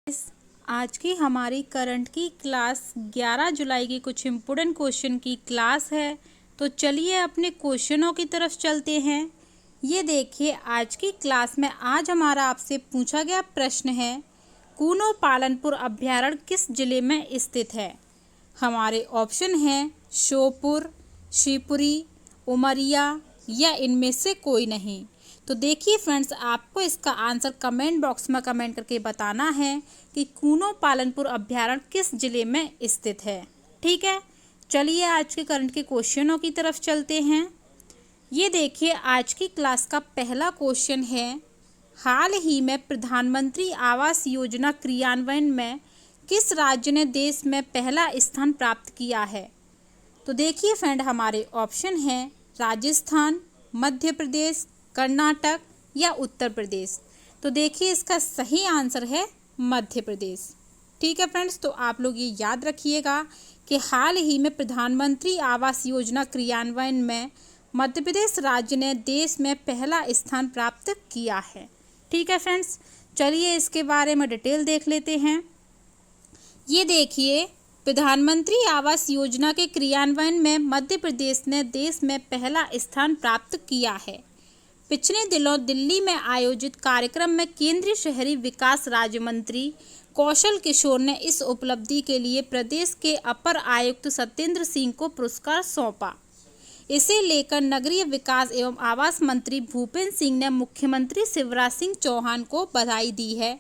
आज की हमारी करंट की क्लास 11 जुलाई की कुछ इम्पोर्टेंट क्वेश्चन की क्लास है। तो चलिए अपने क्वेश्चनों की तरफ चलते हैं। ये देखिए, आज की क्लास में आज हमारा आपसे पूछा गया प्रश्न है, कूनो पालनपुर अभ्यारण्य किस जिले में स्थित है। हमारे ऑप्शन हैं श्योपुर, शिवपुरी, उमरिया या इनमें से कोई नहीं। तो देखिए फ्रेंड्स, आपको इसका आंसर कमेंट बॉक्स में कमेंट करके बताना है कि कूनो पालनपुर अभ्यारण्य किस जिले में स्थित है। ठीक है, चलिए आज के करंट के क्वेश्चनों की तरफ चलते हैं। ये देखिए, आज की क्लास का पहला क्वेश्चन है, हाल ही में प्रधानमंत्री आवास योजना क्रियान्वयन में किस राज्य ने देश में पहला स्थान प्राप्त किया है। तो देखिए फ्रेंड, हमारे ऑप्शन हैं राजस्थान, मध्य प्रदेश, कर्नाटक या उत्तर प्रदेश। तो देखिए, इसका सही आंसर है मध्य प्रदेश। ठीक है फ्रेंड्स, तो आप लोग ये याद रखिएगा कि हाल ही में प्रधानमंत्री आवास योजना क्रियान्वयन में मध्य प्रदेश राज्य ने देश में पहला स्थान प्राप्त किया है। ठीक है फ्रेंड्स, चलिए इसके बारे में डिटेल देख लेते हैं। ये देखिए, प्रधानमंत्री आवास योजना के क्रियान्वयन में मध्य प्रदेश ने देश में पहला स्थान प्राप्त किया है। पिछले दिनों दिल्ली में आयोजित कार्यक्रम में केंद्रीय शहरी विकास राज्य मंत्री कौशल किशोर ने इस उपलब्धि के लिए प्रदेश के अपर आयुक्त सत्येंद्र सिंह को पुरस्कार सौंपा। इसे लेकर नगरीय विकास एवं आवास मंत्री भूपेंद्र सिंह ने मुख्यमंत्री शिवराज सिंह चौहान को बधाई दी है।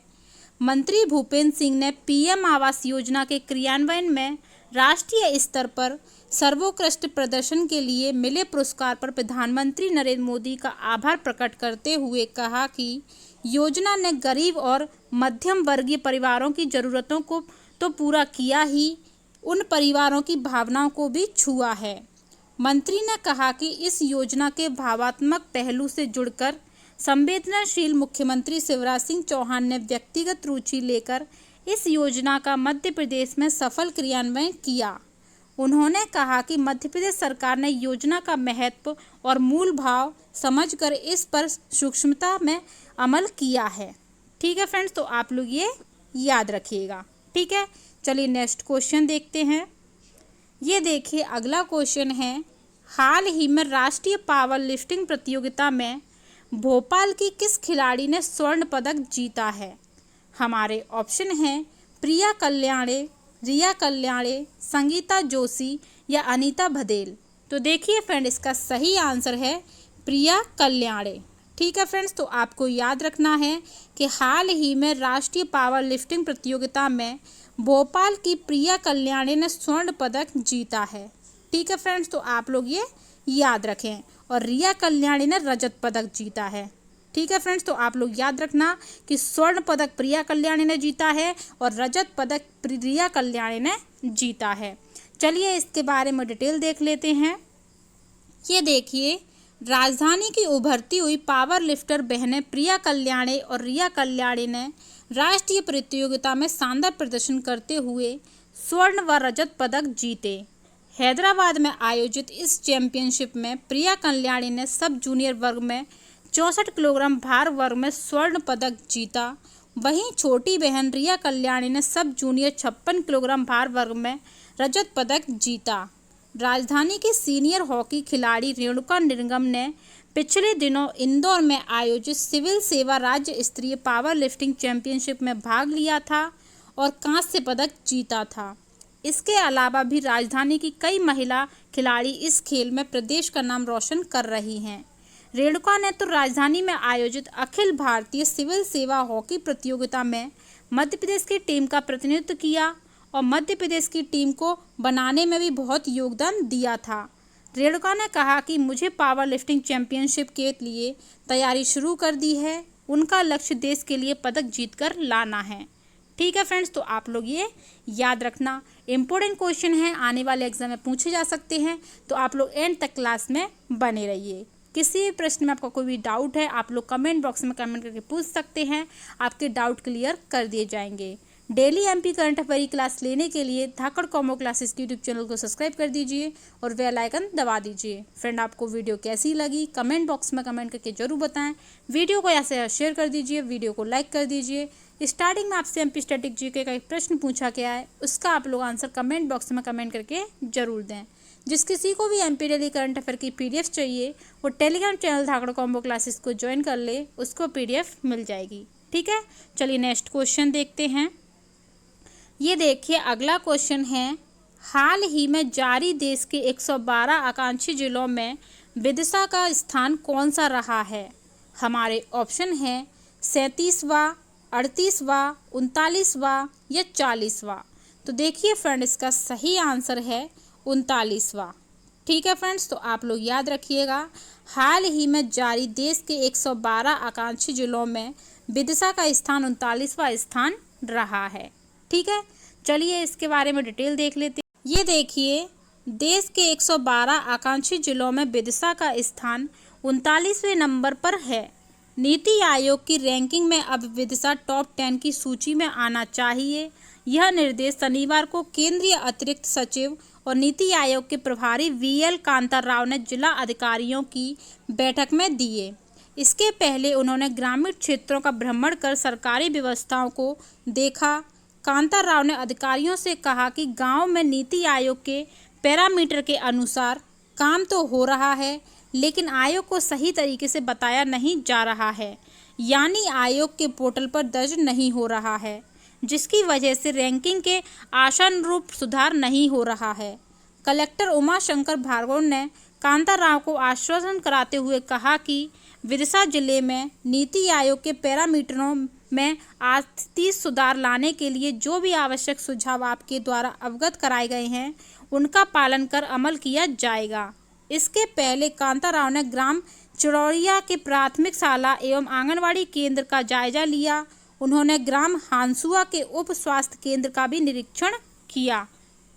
मंत्री भूपेंद्र सिंह ने पीएम आवास योजना के क्रियान्वयन में राष्ट्रीय स्तर पर सर्वोत्कृष्ट प्रदर्शन के लिए मिले पुरस्कार पर प्रधानमंत्री नरेंद्र मोदी का आभार प्रकट करते हुए कहा कि योजना ने गरीब और मध्यम वर्गीय परिवारों की ज़रूरतों को तो पूरा किया ही, उन परिवारों की भावनाओं को भी छुआ है। मंत्री ने कहा कि इस योजना के भावात्मक पहलू से जुड़कर संवेदनशील मुख्यमंत्री शिवराज सिंह चौहान ने व्यक्तिगत रुचि लेकर इस योजना का मध्य प्रदेश में सफल क्रियान्वयन किया। उन्होंने कहा कि मध्य प्रदेश सरकार ने योजना का महत्व और मूल भाव समझकर इस पर सूक्ष्मता में अमल किया है। ठीक है फ्रेंड्स, तो आप लोग ये याद रखिएगा। ठीक है, चलिए नेक्स्ट क्वेश्चन देखते हैं। ये देखिए, अगला क्वेश्चन है, हाल ही में राष्ट्रीय पावर लिफ्टिंग प्रतियोगिता में भोपाल की किस खिलाड़ी ने स्वर्ण पदक जीता है। हमारे ऑप्शन हैं प्रिया कल्याणे, रिया कल्याणे, संगीता जोशी या अनीता भदेल। तो देखिए फ्रेंड, इसका सही आंसर है प्रिया कल्याणे। ठीक है फ्रेंड्स, तो आपको याद रखना है कि हाल ही में राष्ट्रीय पावर लिफ्टिंग प्रतियोगिता में भोपाल की प्रिया कल्याणे ने स्वर्ण पदक जीता है। ठीक है फ्रेंड्स, तो आप लोग ये याद रखें। और रिया कल्याणी ने रजत पदक जीता है। ठीक है फ्रेंड्स, तो आप लोग याद रखना कि स्वर्ण पदक प्रिया कल्याणी ने जीता है और रजत पदक रिया कल्याणी ने जीता है। चलिए इसके बारे में डिटेल देख लेते हैं। ये देखिए, राजधानी की उभरती हुई पावर लिफ्टर बहनें प्रिया कल्याणी और रिया कल्याणी ने राष्ट्रीय प्रतियोगिता में शानदार प्रदर्शन करते हुए स्वर्ण व रजत पदक जीते। हैदराबाद में आयोजित इस चैंपियनशिप में प्रिया कल्याणी ने सब जूनियर वर्ग में 64 किलोग्राम भार वर्ग में स्वर्ण पदक जीता। वहीं छोटी बहन रिया कल्याणी ने सब जूनियर 56 किलोग्राम भार वर्ग में रजत पदक जीता। राजधानी की सीनियर हॉकी खिलाड़ी रेणुका निर्गम ने पिछले दिनों इंदौर में आयोजित सिविल सेवा राज्य स्तरीय पावर लिफ्टिंग चैंपियनशिप में भाग लिया था और कांस्य पदक जीता था। इसके अलावा भी राजधानी की कई महिला खिलाड़ी इस खेल में प्रदेश का नाम रोशन कर रही हैं। रेणुका ने तो राजधानी में आयोजित अखिल भारतीय सिविल सेवा हॉकी प्रतियोगिता में मध्य प्रदेश की टीम का प्रतिनिधित्व किया और मध्य प्रदेश की टीम को बनाने में भी बहुत योगदान दिया था। रेणुका ने कहा कि मुझे पावर लिफ्टिंग चैंपियनशिप के लिए तैयारी शुरू कर दी है। उनका लक्ष्य देश के लिए पदक जीतकर लाना है। ठीक है फ्रेंड्स, तो आप लोग ये याद रखना, इम्पोर्टेंट क्वेश्चन है, आने वाले एग्जाम में पूछे जा सकते हैं। तो आप लोग एंड तक क्लास में बने रहिए। किसी भी प्रश्न में आपका कोई भी डाउट है, आप लोग कमेंट बॉक्स में कमेंट करके पूछ सकते हैं। आपके डाउट क्लियर कर दिए जाएंगे। Daily MP current affair class लेने के लिए धाकड़ कॉमो क्लासेस के यूट्यूब चैनल को सब्सक्राइब कर दीजिए और बेल आइकन दबा दीजिए। फ्रेंड, आपको वीडियो कैसी लगी कमेंट बॉक्स में कमेंट करके जरूर बताएं। वीडियो को ऐसे शेयर कर दीजिए, वीडियो को लाइक कर दीजिए। स्टार्टिंग में आपसे एमपी स्टैटिक जीके का एक प्रश्न पूछा गया है, उसका आप लोग आंसर कमेंट बॉक्स में कमेंट करके जरूर दें। जिस किसी को भी एमपी डेली करंट अफेयर की पीडीएफ चाहिए वो टेलीग्राम चैनल धाकड़ कॉम्बो क्लासेस को ज्वाइन कर ले, उसको पीडीएफ मिल जाएगी। ठीक है, चलिए नेक्स्ट क्वेश्चन देखते हैं। ये देखिए अगला क्वेश्चन है, हाल ही में जारी देश के 112 आकांक्षी जिलों में विदिशा का स्थान कौन सा रहा है? हमारे ऑप्शन हैं 37वां, 38वां, 39वां या 40वां। तो देखिए फ्रेंड, इसका सही आंसर है 39वां। ठीक है फ्रेंड्स, तो आप लोग याद रखिएगा, हाल ही में जारी देश के 112 आकांक्षी जिलों में विदिशा का स्थान 39वां स्थान रहा है। ठीक है, चलिए इसके बारे में डिटेल देख लेते हैं। ये देखिए, देश के 112 आकांक्षी जिलों में विदिशा का स्थान 39वें नंबर पर है। नीति आयोग की रैंकिंग में अब विदिशा टॉप 10 की सूची में आना चाहिए। यह निर्देश शनिवार को केंद्रीय अतिरिक्त सचिव और नीति आयोग के प्रभारी वीएल कांता राव ने जिला अधिकारियों की बैठक में दिए। इसके पहले उन्होंने ग्रामीण क्षेत्रों का भ्रमण कर सरकारी व्यवस्थाओं को देखा। कांता राव ने अधिकारियों से कहा कि गांव में नीति आयोग के पैरामीटर के अनुसार काम तो हो रहा है, लेकिन आयोग को सही तरीके से बताया नहीं जा रहा है, यानी आयोग के पोर्टल पर दर्ज नहीं हो रहा है, जिसकी वजह से रैंकिंग के आशानुरूप सुधार नहीं हो रहा है। कलेक्टर उमा शंकर भार्गव ने कांता राव को आश्वासन कराते हुए कहा कि विदिशा जिले में नीति आयोग के पैरामीटरों में आर्थिक सुधार लाने के लिए जो भी आवश्यक सुझाव आपके द्वारा अवगत कराए गए हैं, उनका पालन कर अमल किया जाएगा। इसके पहले कांता राव ने ग्राम चिड़ौरिया के प्राथमिक शाला एवं आंगनवाड़ी केंद्र का जायजा लिया। उन्होंने ग्राम हांसुआ के उप स्वास्थ्य केंद्र का भी निरीक्षण किया।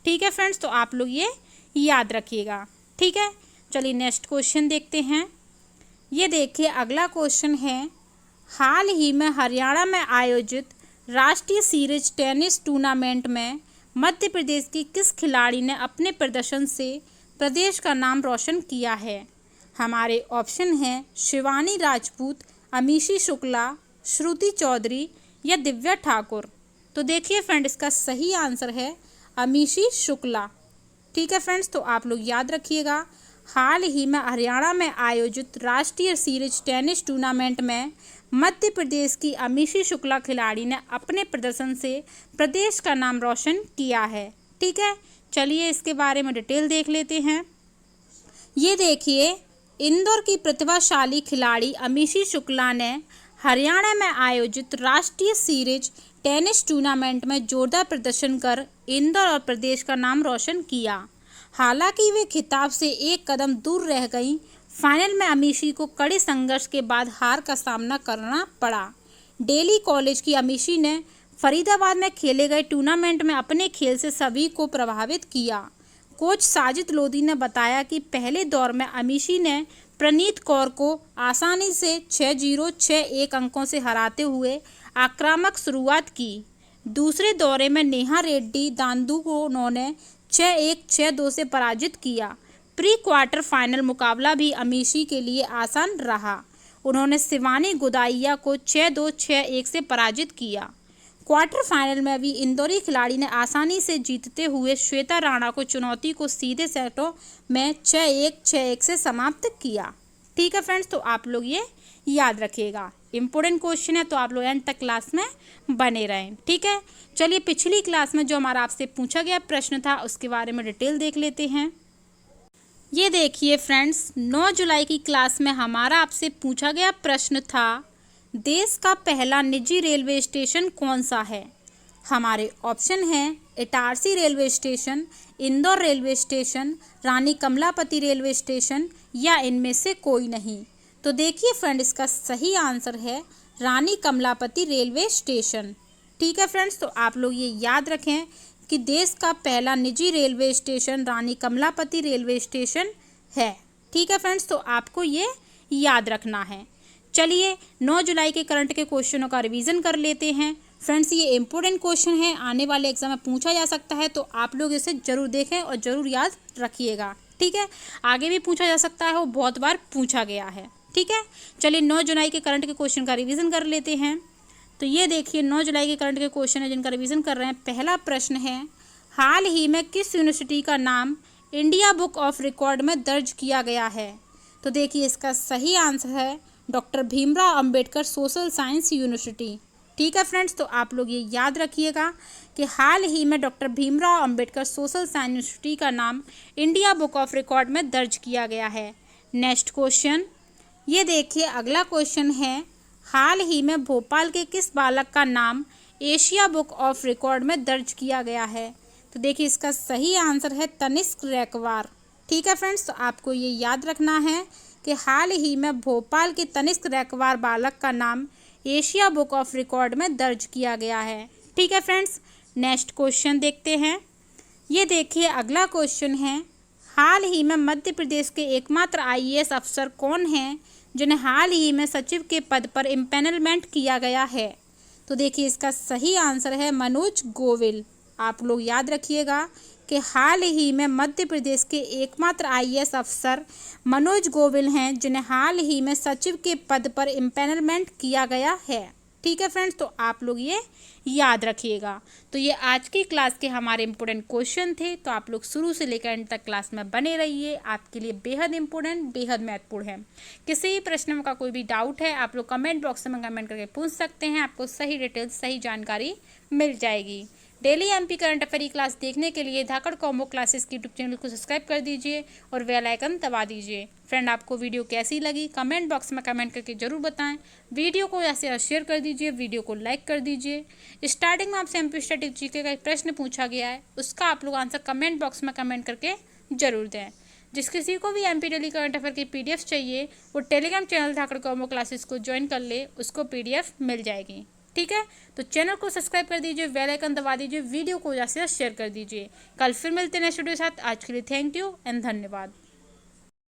ठीक है फ्रेंड्स, तो आप लोग ये याद रखिएगा। ठीक है, चलिए नेक्स्ट क्वेश्चन देखते हैं। ये देखिए अगला क्वेश्चन है, हाल ही में हरियाणा में आयोजित राष्ट्रीय सीरीज टेनिस टूर्नामेंट में मध्य प्रदेश की किस खिलाड़ी ने अपने प्रदर्शन से प्रदेश का नाम रोशन किया है? हमारे ऑप्शन हैं शिवानी राजपूत, अमीशी शुक्ला, श्रुति चौधरी या दिव्या ठाकुर। तो देखिए फ्रेंड, इसका सही आंसर है अमीशी शुक्ला। ठीक है फ्रेंड्स, तो आप लोग याद रखिएगा, हाल ही में हरियाणा में आयोजित राष्ट्रीय सीरीज टेनिस टूर्नामेंट में मध्य प्रदेश की अमीशी शुक्ला खिलाड़ी ने अपने प्रदर्शन से प्रदेश का नाम रोशन किया है। ठीक है, चलिए इसके बारे में डिटेल देख लेते हैं। ये देखिए, इंदौर की प्रतिभाशाली खिलाड़ी अमीशी शुक्ला ने हरियाणा में आयोजित राष्ट्रीय सीरीज टेनिस टूर्नामेंट में जोरदार प्रदर्शन कर इंदौर और प्रदेश का नाम रोशन किया। हालांकि वे खिताब से एक कदम दूर रह गईं। फाइनल में अमीशी को कड़े संघर्ष के बाद हार का सामना करना पड़ा। डेली कॉलेज की अमीशी ने फरीदाबाद में खेले गए टूर्नामेंट में अपने खेल से सभी को प्रभावित किया। कोच साजिद लोधी ने बताया कि पहले दौर में अमीशी ने प्रणीत कौर को आसानी से 6-0, 6-1 अंकों से हराते हुए आक्रामक शुरुआत की। दूसरे दौरे में नेहा रेड्डी दांदू को उन्होंने 6-1, 6-2 से पराजित किया। प्री क्वार्टर फाइनल मुकाबला भी अमीशी के लिए आसान रहा। उन्होंने शिवानी गुदाइया को 6-2, 6-1 से पराजित किया। क्वार्टर फाइनल में भी इंदौरी खिलाड़ी ने आसानी से जीतते हुए श्वेता राणा को चुनौती को सीधे सेटों में 6-1, 6-1 से समाप्त किया। ठीक है फ्रेंड्स, तो आप लोग ये याद रखिएगा, इम्पोर्टेंट क्वेश्चन है, तो आप लोग एंड तक क्लास में बने रहें। ठीक है, चलिए पिछली क्लास में जो हमारा आपसे पूछा गया प्रश्न था उसके बारे में डिटेल देख लेते हैं। ये देखिए फ्रेंड्स, 9 जुलाई की क्लास में हमारा आपसे पूछा गया प्रश्न था, देश का पहला निजी रेलवे स्टेशन कौन सा है? हमारे ऑप्शन हैं Itarsi railway station, Indore railway station, Rani Kamlapati railway station या इनमें से कोई नहीं। तो देखिए फ्रेंड, इसका सही आंसर है रानी कमलापति रेलवे स्टेशन। ठीक है फ्रेंड्स, तो आप लोग ये याद रखें कि देश का पहला निजी railway station Rani Kamlapati railway station है। ठीक है फ्रेंड्स, तो आपको ये याद रखना है। चलिए 9 जुलाई के करंट के क्वेश्चनों का रिवीजन कर लेते हैं। फ्रेंड्स, ये इंपॉर्टेंट क्वेश्चन है, आने वाले एग्जाम में पूछा जा सकता है, तो आप लोग इसे जरूर देखें और ज़रूर याद रखिएगा। ठीक है, आगे भी पूछा जा सकता है, वो बहुत बार पूछा गया है। ठीक है, चलिए 9 जुलाई के करंट के क्वेश्चन का रिवीजन कर लेते हैं। तो ये देखिए 9 जुलाई के करंट के क्वेश्चन है जिनका रिवीजन कर रहे हैं। पहला प्रश्न है, हाल ही में किस यूनिवर्सिटी का नाम इंडिया बुक ऑफ रिकॉर्ड में दर्ज किया गया है? तो देखिए इसका सही आंसर है doctor Bhimrao Ambedkar social science university. ठीक है फ्रेंड्स, तो आप लोग ये याद रखिएगा कि हाल ही में doctor Bhimrao Ambedkar social science university का नाम इंडिया बुक ऑफ रिकॉर्ड में दर्ज किया गया है। नेक्स्ट क्वेश्चन, ये देखिए अगला क्वेश्चन है, हाल ही में भोपाल के किस बालक का नाम एशिया बुक ऑफ रिकॉर्ड में दर्ज किया गया है? तो देखिए इसका सही आंसर है तनिष्क रैकवार। ठीक है फ्रेंड्स, तो आपको ये याद रखना है कि हाल ही में भोपाल के तनिष्क रैकवार बालक का नाम एशिया बुक ऑफ रिकॉर्ड में दर्ज किया गया है। ठीक है फ्रेंड्स, नेक्स्ट क्वेश्चन देखते हैं। ये देखिए अगला क्वेश्चन है, हाल ही में मध्य प्रदेश के एकमात्र आईएएस अफसर कौन हैं जिन्हें हाल ही में सचिव के पद पर इम्पेनलमेंट किया गया है? तो देखिए इसका सही आंसर है मनोज गोविल। आप लोग याद रखिएगा कि हाल ही में मध्य प्रदेश के एकमात्र आईएएस अफसर मनोज गोविल हैं जिन्हें हाल ही में सचिव के पद पर इम्पेनलमेंट किया गया है। ठीक है फ्रेंड्स, तो आप लोग ये याद रखिएगा। तो ये आज की क्लास के हमारे इम्पोर्टेंट क्वेश्चन थे, तो आप लोग शुरू से लेकर एंड तक क्लास में बने रहिए, आपके लिए बेहद इम्पोर्टेंट बेहद महत्वपूर्ण है। किसी भी प्रश्न में का कोई भी डाउट है आप लोग कमेंट बॉक्स में कमेंट करके पूछ सकते हैं, आपको सही डिटेल्स सही जानकारी मिल जाएगी। Daily MP current affair class देखने के लिए धाकड़ कॉम्बो क्लासेस की यूट्यूब चैनल को सब्सक्राइब कर दीजिए और बेल आइकन दबा दीजिए। फ्रेंड, आपको वीडियो कैसी लगी कमेंट बॉक्स में कमेंट करके जरूर बताएं। वीडियो को ऐसे शेयर कर दीजिए, वीडियो को लाइक कर दीजिए। स्टार्टिंग में आपसे एमपी स्टैटिक जीके का एक प्रश्न पूछा गया है, उसका आप लोग आंसर कमेंट बॉक्स में कमेंट करके जरूर दें। जिस किसी को भी एमपी डेली करंट अफेयर की पीडीएफ चाहिए वो टेलीग्राम चैनल धाकड़ कॉम्बो क्लासेस को ज्वाइन कर ले, उसको पीडीएफ मिल जाएगी। ठीक है, तो चैनल को सब्सक्राइब कर दीजिए, बेल आइकन दबा दीजिए, वीडियो को ज़्यादा से ज़्यादा शेयर कर दीजिए। कल फिर मिलते हैं नेक्स्ट वीडियो के साथ। आज के लिए थैंक यू एंड धन्यवाद।